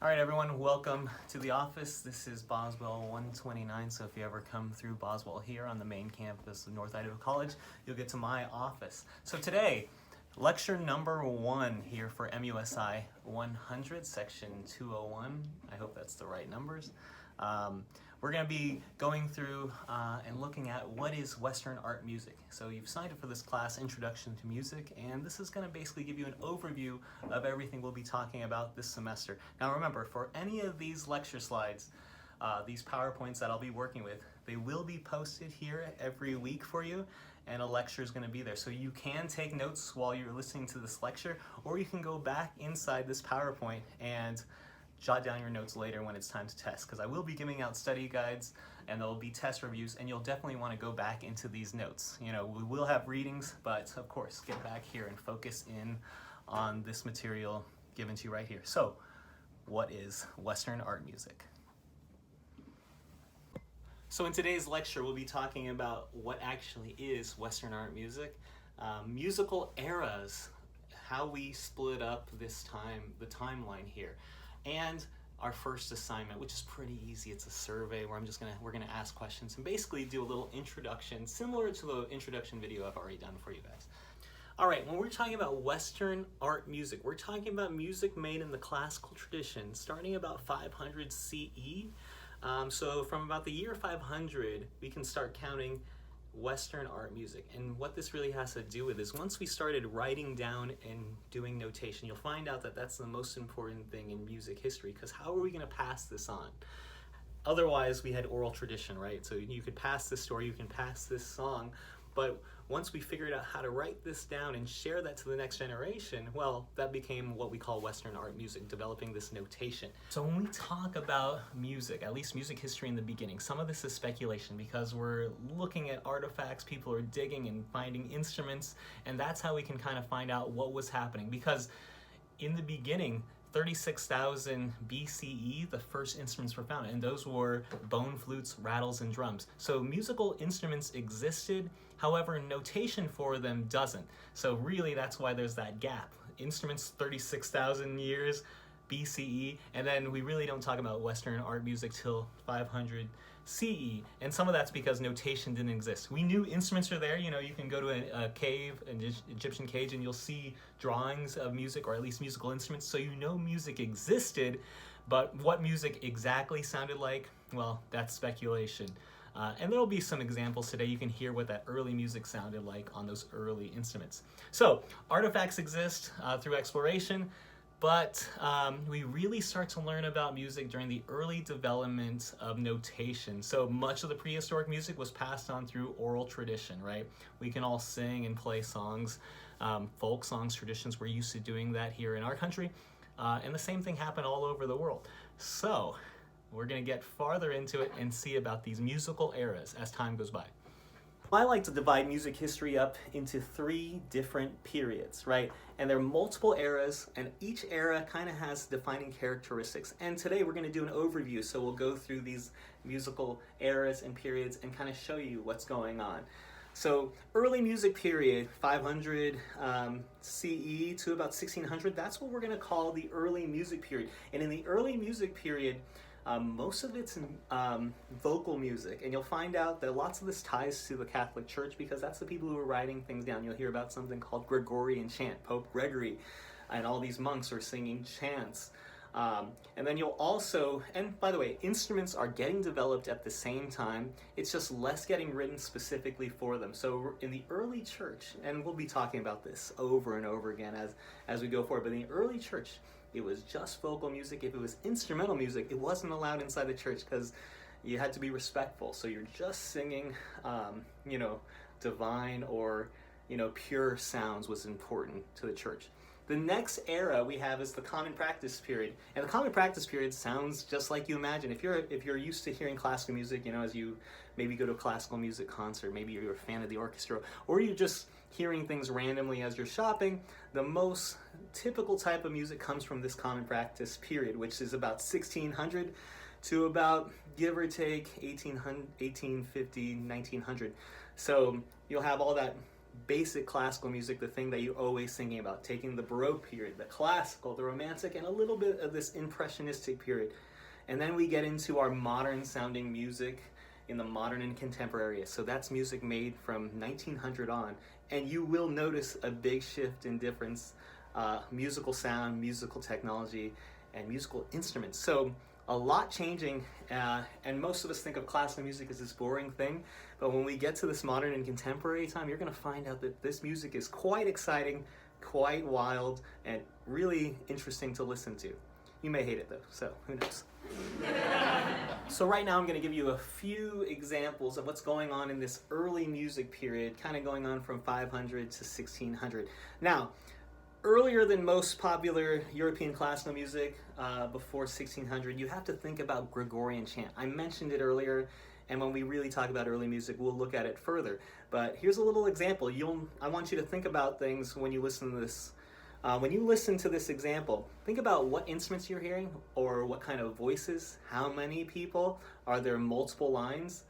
All right, everyone, welcome to the office. This is Boswell 129, so if you ever come through Boswell here on the main campus of North Idaho College, you'll get to my office. So today, lecture number 1 here for MUSI 100, section 201. I hope that's the right numbers. We're going to be going through and looking at what is Western art music. So you've signed up for this class, Introduction to Music, and this is going to basically give you an overview of everything we'll be talking about this semester. Now remember, for any of these lecture slides, these PowerPoints that I'll be working with, they will be posted here every week for you, and a lecture is going to be there. So you can take notes while you're listening to this lecture, or you can go back inside this PowerPoint and jot down your notes later when it's time to test, because I will be giving out study guides and there'll be test reviews, and you'll definitely want to go back into these notes. You know, we will have readings, but of course, get back here and focus in on this material given to you right here. So, what is Western art music? So in today's lecture, we'll be talking about what actually is Western art music, musical eras, how we split up the timeline here, and our first assignment, which is pretty easy. It's a survey where we're gonna ask questions and basically do a little introduction, similar to the introduction video I've already done for you guys. All right, when we're talking about Western art music, we're talking about music made in the classical tradition, starting about 500 CE. So from about the year 500, we can start counting Western art music. And what this really has to do with is once we started writing down and doing notation, you'll find out that that's the most important thing in music history, because how are we going to pass this on? Otherwise, we had oral tradition, right? So you could pass this story, you can pass this song, but once we figured out how to write this down and share that to the next generation, well, that became what we call Western art music, developing this notation. So when we talk about music, at least music history in the beginning, some of this is speculation because we're looking at artifacts, people are digging and finding instruments, and that's how we can kind of find out what was happening. Because in the beginning, 36,000 BCE, the first instruments were found, and those were bone flutes, rattles, and drums. So musical instruments existed, however, notation for them doesn't. So really, that's why there's that gap. Instruments, 36,000 years BCE, and then we really don't talk about Western art music till 500 CE, and some of that's because notation didn't exist. We knew instruments are there. You know, you can go to a cave, an Egyptian cave, and you'll see drawings of music, or at least musical instruments, so you know music existed, but what music exactly sounded like, well, that's speculation. And there'll be some examples today. You can hear what that early music sounded like on those early instruments. So artifacts exist through exploration, but we really start to learn about music during the early development of notation. So much of the prehistoric music was passed on through oral tradition, right? We can all sing and play songs, folk songs, traditions. We're used to doing that here in our country. And the same thing happened all over the world. So we're going to get farther into it and see about these musical eras as time goes by. I like to divide music history up into 3 different periods, right? And there are multiple eras, and each era kind of has defining characteristics. And today we're going to do an overview, so we'll go through these musical eras and periods and kind of show you what's going on. So early music period, 500 CE to about 1600, that's what we're going to call the early music period. And in the early music period, most of it's vocal music, and you'll find out that lots of this ties to the Catholic Church because that's the people who are writing things down. You'll hear about something called Gregorian chant. Pope Gregory and all these monks are singing chants. And then you'll also, and by the way, instruments are getting developed at the same time. It's just less getting written specifically for them. So in the early church, and we'll be talking about this over and over again as we go forward, but in the early church, it was just vocal music. If it was instrumental music, it wasn't allowed inside the church because you had to be respectful. So you're just singing, divine or, pure sounds was important to the church. The next era we have is the common practice period. And the common practice period sounds just like you imagine. If you're used to hearing classical music, as you maybe go to a classical music concert, maybe you're a fan of the orchestra, or you're just hearing things randomly as you're shopping, the most typical type of music comes from this common practice period, which is about 1600 to about, give or take, 1850, 1900. So you'll have all that basic classical music, the thing that you're always thinking about, taking the Baroque period, the classical, the Romantic, and a little bit of this impressionistic period. And then we get into our modern sounding music in the modern and contemporary. So that's music made from 1900 on. And you will notice a big shift in difference, musical sound, musical technology, and musical instruments. So a lot changing, and most of us think of classical music as this boring thing, but when we get to this modern and contemporary time, you're going to find out that this music is quite exciting, quite wild, and really interesting to listen to. You may hate it though, so who knows. So right now I'm going to give you a few examples of what's going on in this early music period, kind of going on from 500 to 1600. Now, earlier than most popular European classical music, before 1600, you have to think about Gregorian chant. I mentioned it earlier, and when we really talk about early music, we'll look at it further. But here's a little example. I want you to think about things when you listen to this. When you listen to this example, think about what instruments you're hearing, or what kind of voices, how many people, are there multiple lines?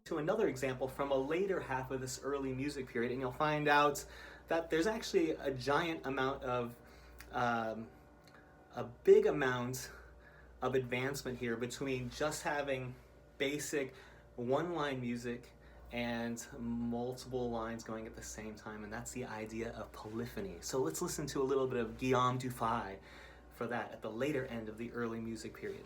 To another example from a later half of this early music period, and you'll find out that there's actually a giant amount of, a big amount of advancement here between just having basic one-line music and multiple lines going at the same time, and that's the idea of polyphony. So let's listen to a little bit of Guillaume Dufay for that at the later end of the early music period.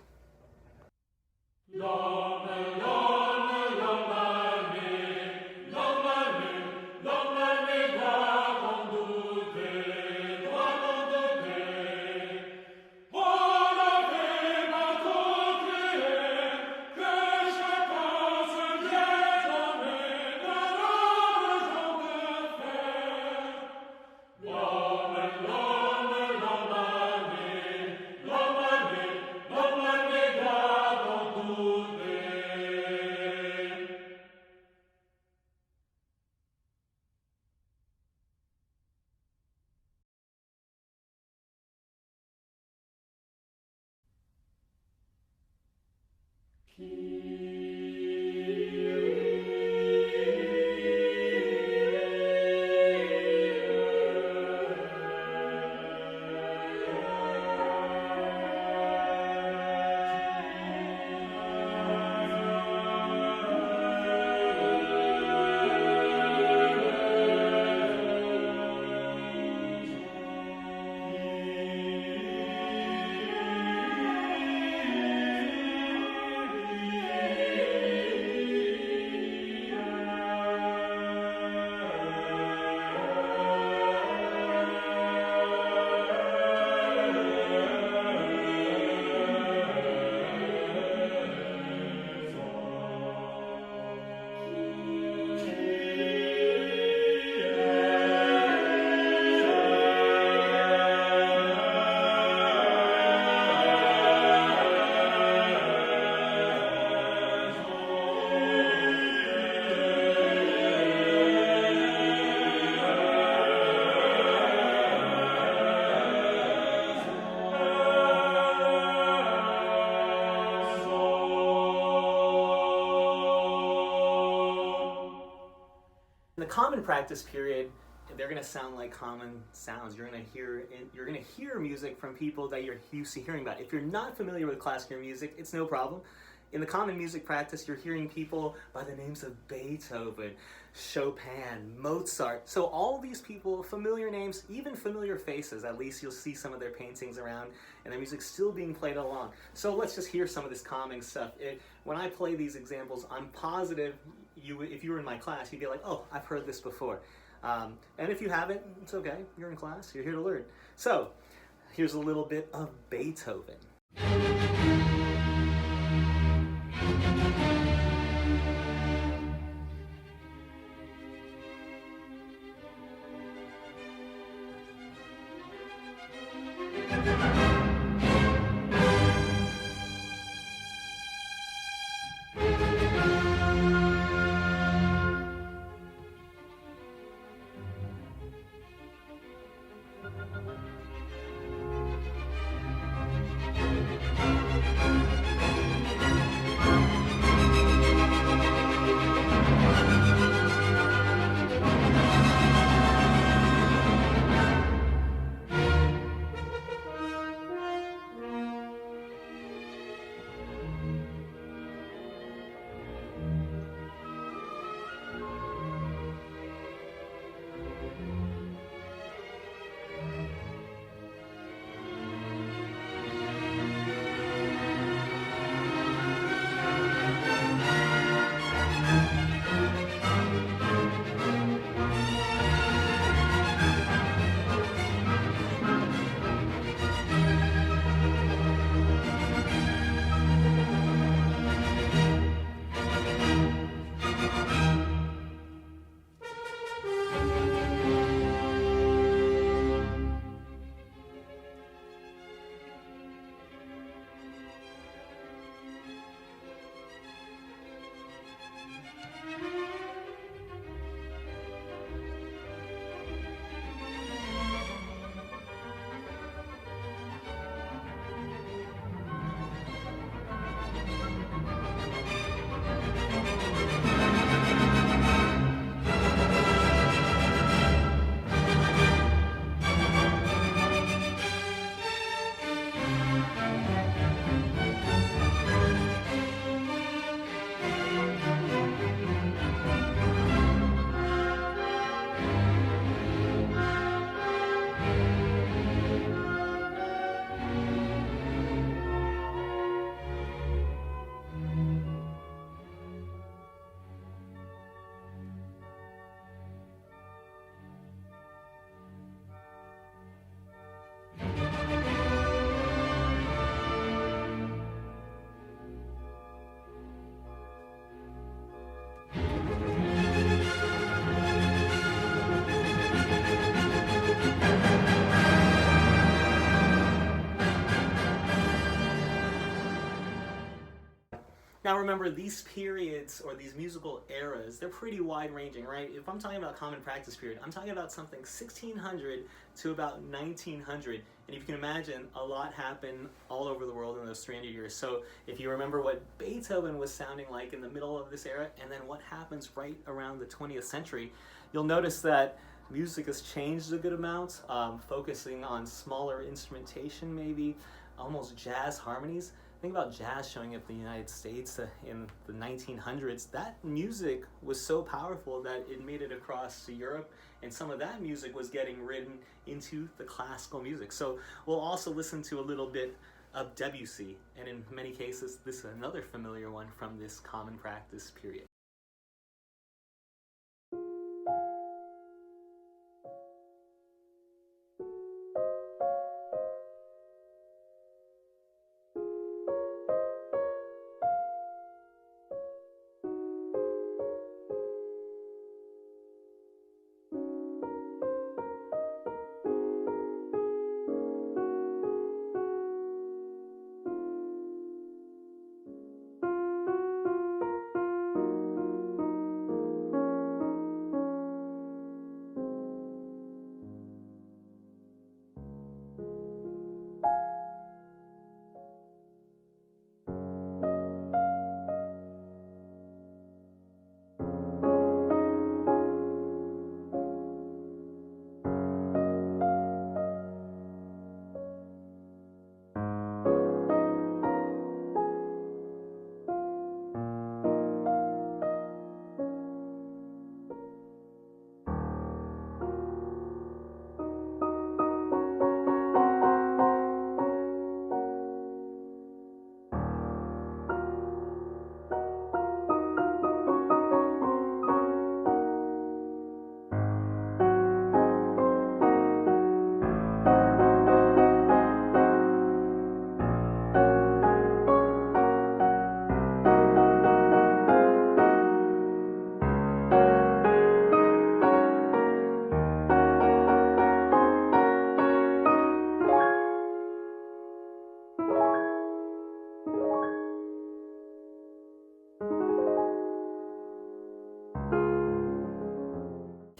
In the common practice period, they're going to sound like common sounds. You're going to hear music from people that you're used to hearing about. If you're not familiar with classical music, it's no problem. in the common music practice, you're hearing people by the names of Beethoven, Chopin, Mozart. So all these people, familiar names, even familiar faces. At least you'll see some of their paintings around and their music still being played along. So let's just hear some of this calming stuff. When I play these examples, I'm positive if you were in my class, you'd be like, oh, I've heard this before. And if you haven't, it's okay. You're in class. You're here to learn. So here's a little bit of Beethoven. Now remember, these periods or these musical eras, they're pretty wide-ranging, right? If I'm talking about common practice period, I'm talking about something 1600 to about 1900. And if you can imagine, a lot happened all over the world in those 300 years. So if you remember what Beethoven was sounding like in the middle of this era, and then what happens right around the 20th century, you'll notice that music has changed a good amount, focusing on smaller instrumentation maybe, almost jazz harmonies. Think about jazz showing up in the United States in the 1900s. That music was so powerful that it made it across to Europe, and some of that music was getting written into the classical music. So we'll also listen to a little bit of Debussy, and in many cases, this is another familiar one from this common practice period.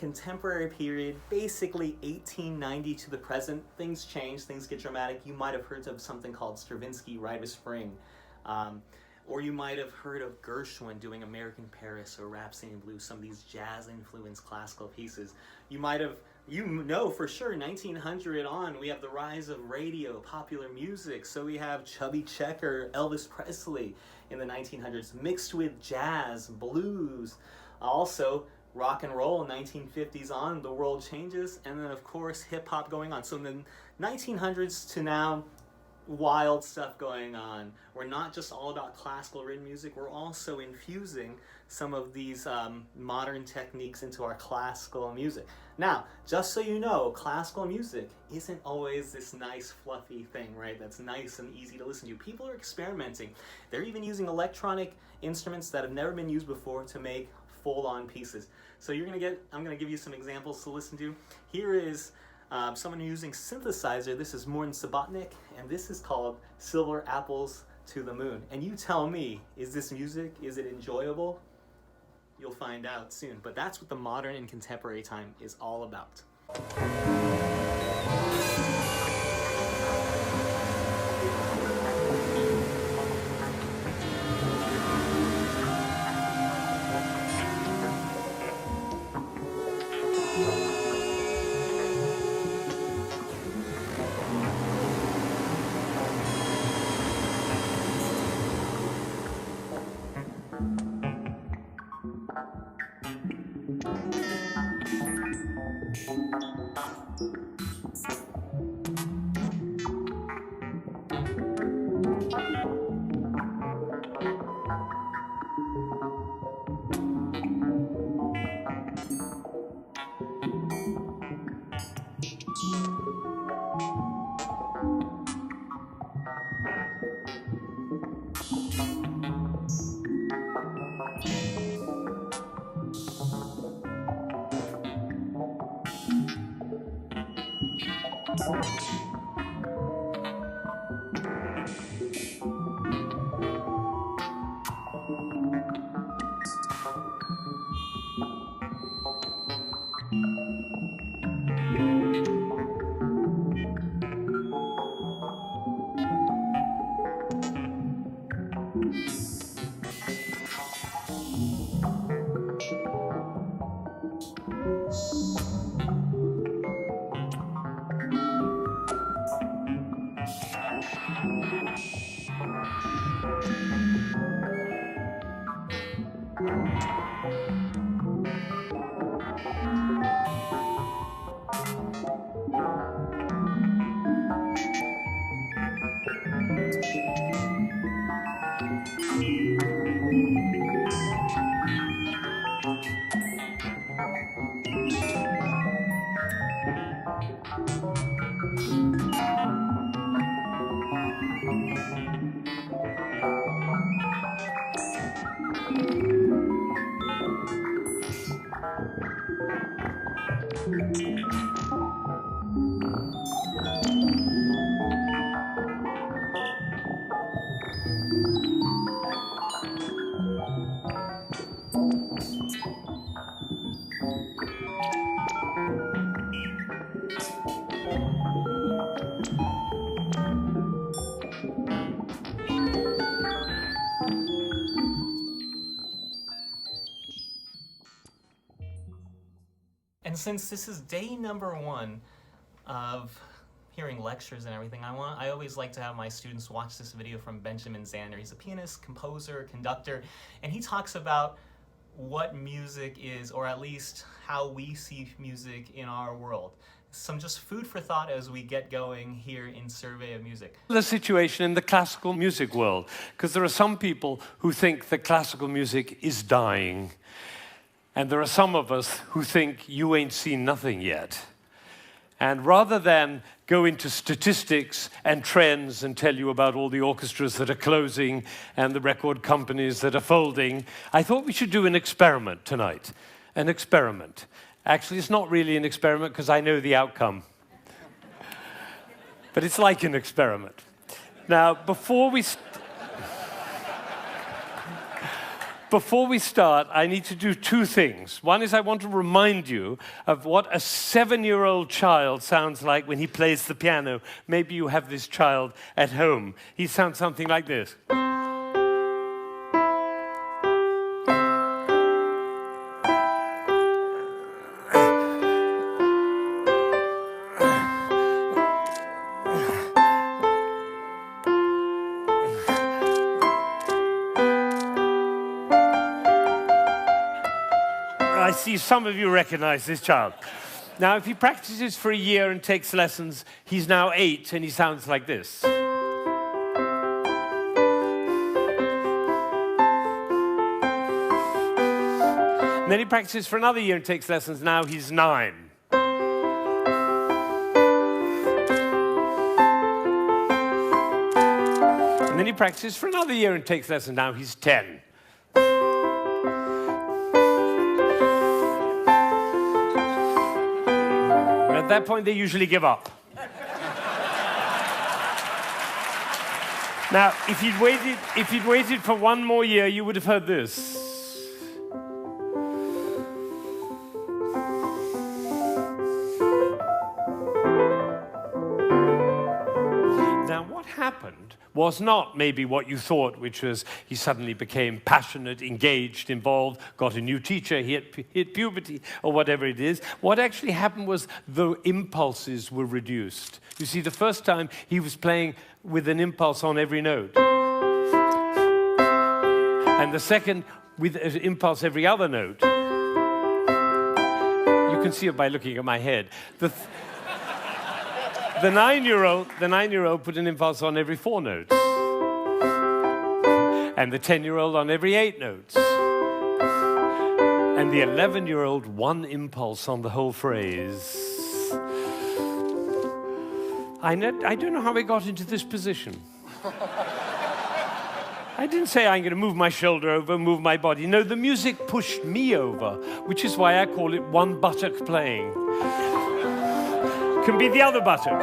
contemporary period, basically 1890 to the present. Things change, things get dramatic. You might have heard of something called Stravinsky, Rite of Spring. Or you might have heard of Gershwin doing American Paris or Rhapsody in Blue, some of these jazz-influenced classical pieces. You might have, you know for sure, 1900 on, we have the rise of radio, popular music. So we have Chubby Checker, Elvis Presley in the 1900s, mixed with jazz, blues. Also, rock and roll, 1950s on, the world changes. And then, of course, hip-hop going on. So in the 1900s to now, wild stuff going on. We're not just all about classical written music, we're also infusing some of these modern techniques into our classical music. Now, just so you know, classical music isn't always this nice fluffy thing, right? That's nice and easy to listen to. People are experimenting. They're even using electronic instruments that have never been used before to make full-on pieces. So I'm gonna give you some examples to listen to. Here is someone using synthesizer. This is Morton Subotnick, and this is called Silver Apples to the Moon. And you tell me, is this music, is it enjoyable? You'll find out soon. But that's what the modern and contemporary time is all about. And since this is day number 1 of hearing lectures and everything, I always like to have my students watch this video from Benjamin Zander. He's a pianist, composer, conductor, and he talks about what music is, or at least how we see music in our world. Some just food for thought as we get going here in Survey of Music. The situation in the classical music world, because there are some people who think that classical music is dying. And there are some of us who think you ain't seen nothing yet. And rather than go into statistics and trends and tell you about all the orchestras that are closing and the record companies that are folding, I thought we should do an experiment tonight. An experiment. Actually, it's not really an experiment because I know the outcome. But it's like an experiment. Now, before we before we start, I need to do two things. One is I want to remind you of what a 7-year-old child sounds like when he plays the piano. Maybe you have this child at home. He sounds something like this. I see some of you recognize this child. Now, if he practices for a year and takes lessons, he's now 8 and he sounds like this. And then he practices for another year and takes lessons, now he's 9. And then he practices for another year and takes lessons, now he's 10. At that point, they usually give up. Now, if he'd waited for one more year, you would have heard this. Now, what happened was not maybe what you thought, which was he suddenly became passionate, engaged, involved, got a new teacher, he hit puberty, or whatever it is. What actually happened was the impulses were reduced. You see, the first time he was playing with an impulse on every note. And the second, with an impulse every other note. You can see it by looking at my head. The 9-year-old put an impulse on every 4 notes. And the 10-year-old on every 8 notes. And the 11-year-old, one impulse on the whole phrase. I don't know how I got into this position. I didn't say I'm going to move my shoulder over, move my body. No, the music pushed me over, which is why I call it one buttock playing. Can be the other buttock.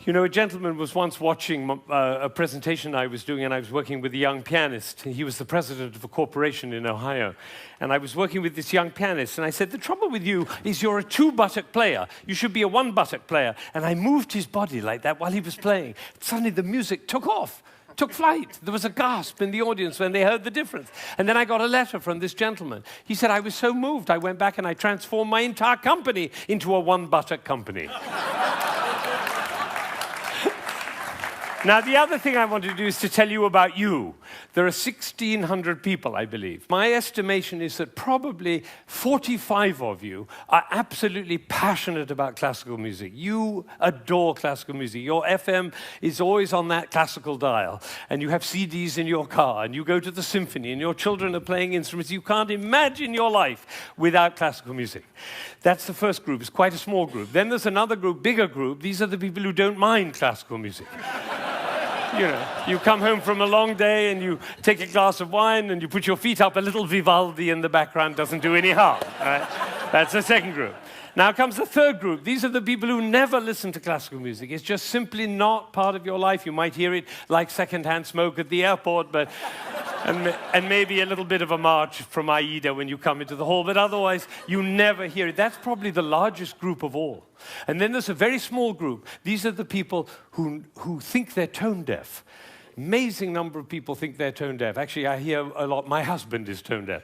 You know, a gentleman was once watching a presentation I was doing, and I was working with a young pianist. He was the president of a corporation in Ohio. And I was working with this young pianist, and I said, the trouble with you is you're a 2-buttock player. You should be a 1-buttock player. And I moved his body like that while he was playing. Suddenly the music took off. Took flight. There was a gasp in the audience when they heard the difference. And then I got a letter from this gentleman. He said, I was so moved, I went back and I transformed my entire company into a 1-buttock company. Now, the other thing I want to do is to tell you about you. There are 1,600 people, I believe. My estimation is that probably 45 of you are absolutely passionate about classical music. You adore classical music. Your FM is always on that classical dial, and you have CDs in your car, and you go to the symphony, and your children are playing instruments. You can't imagine your life without classical music. That's the first group. It's quite a small group. Then there's another group, bigger group. These are the people who don't mind classical music. You know, you come home from a long day and you take a glass of wine and you put your feet up, a little Vivaldi in the background doesn't do any harm. Right? That's the second group. Now comes the third group. These are the people who never listen to classical music. It's just simply not part of your life. You might hear it like secondhand smoke at the airport, but and maybe a little bit of a march from Aida when you come into the hall, but otherwise you never hear it. That's probably the largest group of all. And then there's a very small group. These are the people who think they're tone deaf. Amazing number of people think they're tone deaf. Actually, I hear a lot, my husband is tone deaf.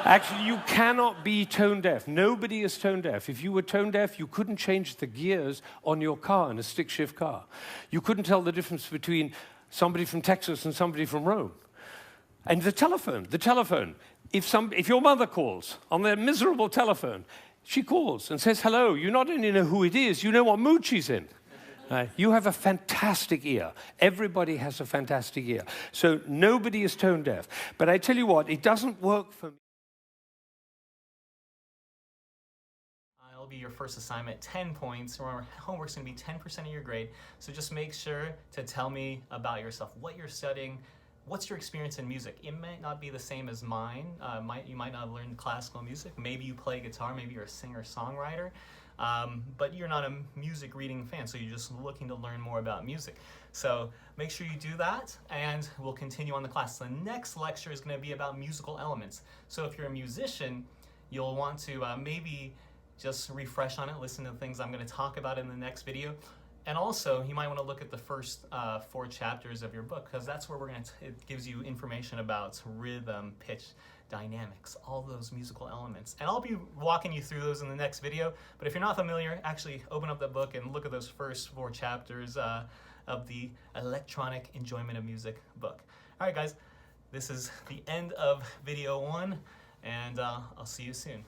Actually, you cannot be tone deaf. Nobody is tone deaf. If you were tone deaf, you couldn't change the gears on your car, in a stick-shift car. You couldn't tell the difference between somebody from Texas and somebody from Rome. And the telephone. If your mother calls on their miserable telephone, she calls and says, hello. You not only know who it is, you know what mood she's in. You have a fantastic ear. Everybody has a fantastic ear. So nobody is tone deaf. But I tell you what, it doesn't work for me. It'll be your first assignment, 10 points. Remember, homework's going to be 10% of your grade. So just make sure to tell me about yourself, what you're studying, what's your experience in music. It might not be the same as mine. You might not have learned classical music. Maybe you play guitar. Maybe you're a singer-songwriter. But you're not a music reading fan, so you're just looking to learn more about music. So make sure you do that, and we'll continue on the class. The next lecture is going to be about musical elements. So if you're a musician, you'll want to maybe just refresh on it, listen to the things I'm going to talk about in the next video. And also, you might want to look at the first 4 chapters of your book, because that's where it gives you information about rhythm, pitch, dynamics, all those musical elements. And I'll be walking you through those in the next video. But if you're not familiar, actually open up the book and look at those first 4 chapters of the Electronic Enjoyment of Music book. All right, guys, this is the end of video 1, and I'll see you soon.